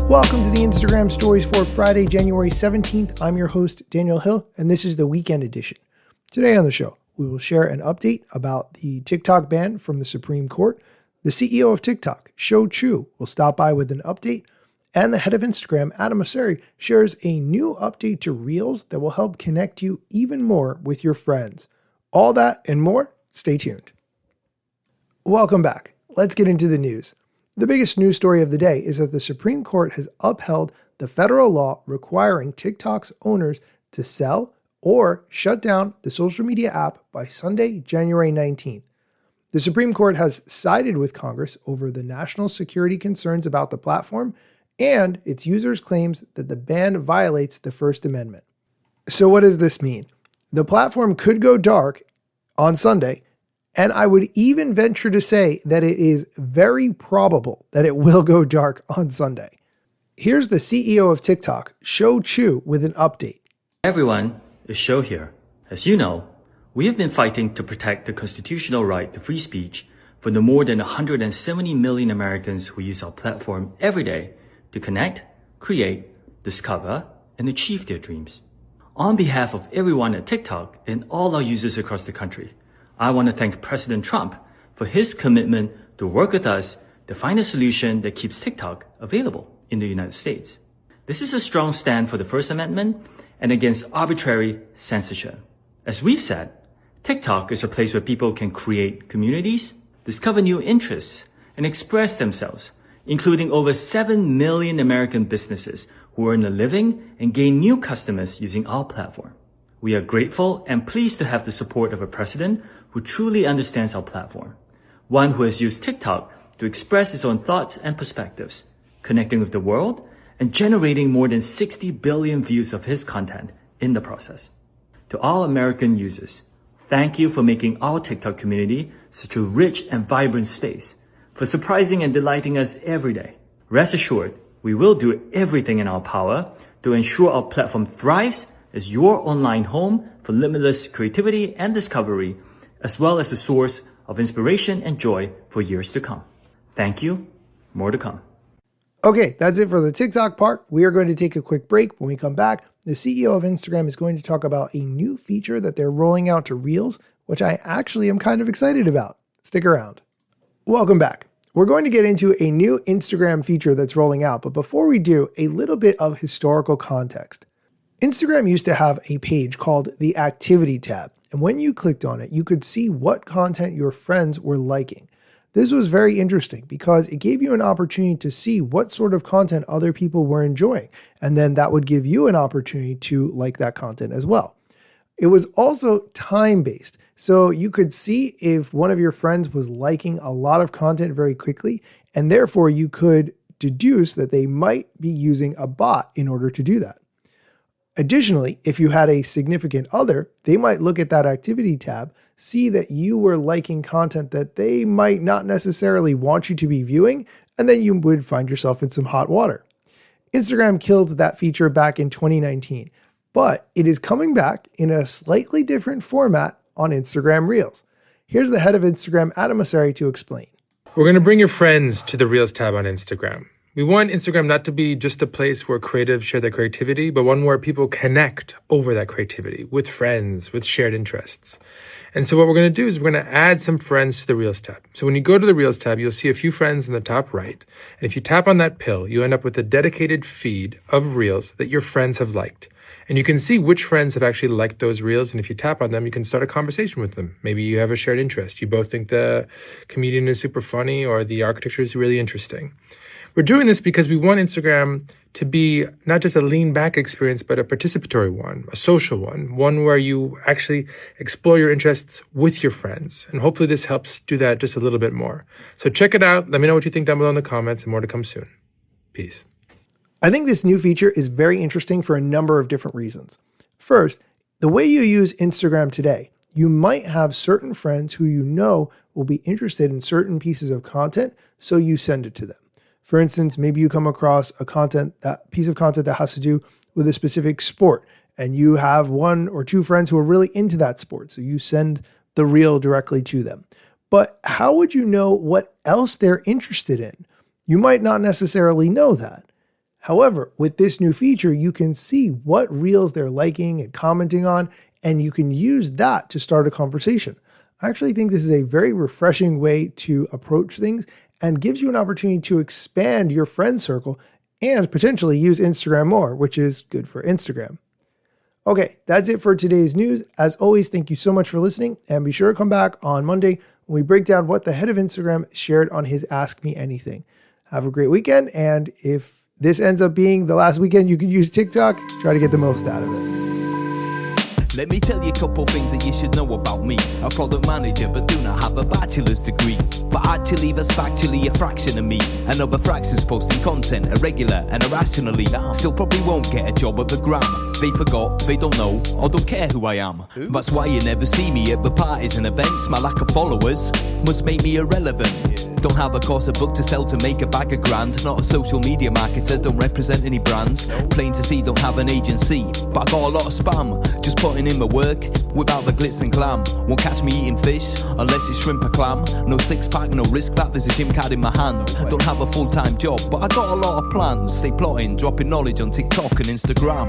Welcome to the Instagram Stories for Friday, January 17th. I'm your host, Daniel Hill, and this is the weekend edition. Today on the show, we will share an update about the TikTok ban from the Supreme Court. The CEO of TikTok, Shou Chew, will stop by with an update, and the head of Instagram, Adam Mosseri, shares a new update to Reels that will help connect you even more with your friends. All that and more, stay tuned. Welcome back. Let's get into the news. The biggest news story of the day is that the Supreme Court has upheld the federal law requiring TikTok's owners to sell or shut down the social media app by Sunday, January 19th. The Supreme Court has sided with Congress over the national security concerns about the platform and its users' claims that the ban violates the First Amendment. So what does this mean? The platform could go dark on Sunday, and I would even venture to say that it is very probable that it will go dark on Sunday. Here's the CEO of TikTok, Shou Chew, with an update. Everyone, it's Shou here. As you know, we have been fighting to protect the constitutional right to free speech for the more than 170 million Americans who use our platform every day to connect, create, discover, and achieve their dreams. On behalf of everyone at TikTok and all our users across the country, I want to thank President Trump for his commitment to work with us to find a solution that keeps TikTok available in the United States. This is a strong stand for the First Amendment and against arbitrary censorship. As we've said, TikTok is a place where people can create communities, discover new interests, and express themselves, including over 7 million American businesses who earn a living and gain new customers using our platform. We are grateful and pleased to have the support of a president who truly understands our platform, one who has used TikTok to express his own thoughts and perspectives, connecting with the world and generating more than 60 billion views of his content in the process. To all American users, thank you for making our TikTok community such a rich and vibrant space, for surprising and delighting us every day. Rest assured, we will do everything in our power to ensure our platform thrives as your online home for limitless creativity and discovery, as well as a source of inspiration and joy for years to come. Thank you. More to come. Okay, that's it for the TikTok part. We are going to take a quick break. When we come back, the CEO of Instagram is going to talk about a new feature that they're rolling out to Reels, which I actually am kind of excited about. Stick around. Welcome back. We're going to get into a new Instagram feature that's rolling out, but before we do, a little bit of historical context. Instagram used to have a page called the Activity tab, and when you clicked on it, you could see what content your friends were liking. This was very interesting because it gave you an opportunity to see what sort of content other people were enjoying, and then that would give you an opportunity to like that content as well. It was also time-based, so you could see if one of your friends was liking a lot of content very quickly, and therefore you could deduce that they might be using a bot in order to do that. Additionally, if you had a significant other, they might look at that Activity tab, see that you were liking content that they might not necessarily want you to be viewing, and then you would find yourself in some hot water. Instagram killed that feature back in 2019, but it is coming back in a slightly different format on Instagram Reels. Here's the head of Instagram, Adam Mosseri, to explain. We're going to bring your friends to the Reels tab on Instagram. We want Instagram not to be just a place where creatives share their creativity, but one where people connect over that creativity with friends, with shared interests. And so what we're going to do is we're going to add some friends to the Reels tab. So when you go to the Reels tab, you'll see a few friends in the top right. And if you tap on that pill, you end up with a dedicated feed of Reels that your friends have liked. And you can see which friends have actually liked those Reels. And if you tap on them, you can start a conversation with them. Maybe you have a shared interest. You both think the comedian is super funny or the architecture is really interesting. We're doing this because we want Instagram to be not just a lean back experience, but a participatory one, a social one where you actually explore your interests with your friends. And hopefully this helps do that just a little bit more. So check it out. Let me know what you think down below in the comments, and more to come soon. Peace. I think this new feature is very interesting for a number of different reasons. First, the way you use Instagram today, you might have certain friends who you know will be interested in certain pieces of content, so you send it to them. For instance, maybe you come across a piece of content that has to do with a specific sport, and you have one or two friends who are really into that sport, so you send the reel directly to them. But how would you know what else they're interested in? You might not necessarily know that. However, with this new feature, you can see what reels they're liking and commenting on, and you can use that to start a conversation. I actually think this is a very refreshing way to approach things and gives you an opportunity to expand your friend circle and potentially use Instagram more, which is good for Instagram. Okay, that's it for today's news. As always, thank you so much for listening, and be sure to come back on Monday when we break down what the head of Instagram shared on his Ask Me Anything. Have a great weekend, and if this ends up being the last weekend you can use TikTok, try to get the most out of it. Let me tell you a couple things that you should know about me. A product manager but do not have a bachelor's degree. But actually that's factually a fraction of me. And other fractions posting content irregular and irrationally. Still probably won't get a job at the Gram. They forgot, they don't know, or don't care who I am. That's why you never see me at the parties and events. My lack of followers must make me irrelevant. Don't have a course, a book to sell to make a bag of grand. Not a social media marketer, don't represent any brands. Plain to see, don't have an agency. But I got a lot of spam, just putting in my work without the glitz and glam. Won't catch me eating fish unless it's shrimp or clam. No six pack, no risk that, there's a gym card in my hand. Don't have a full-time job, but I got a lot of plans. Stay plotting, dropping knowledge on TikTok and Instagram.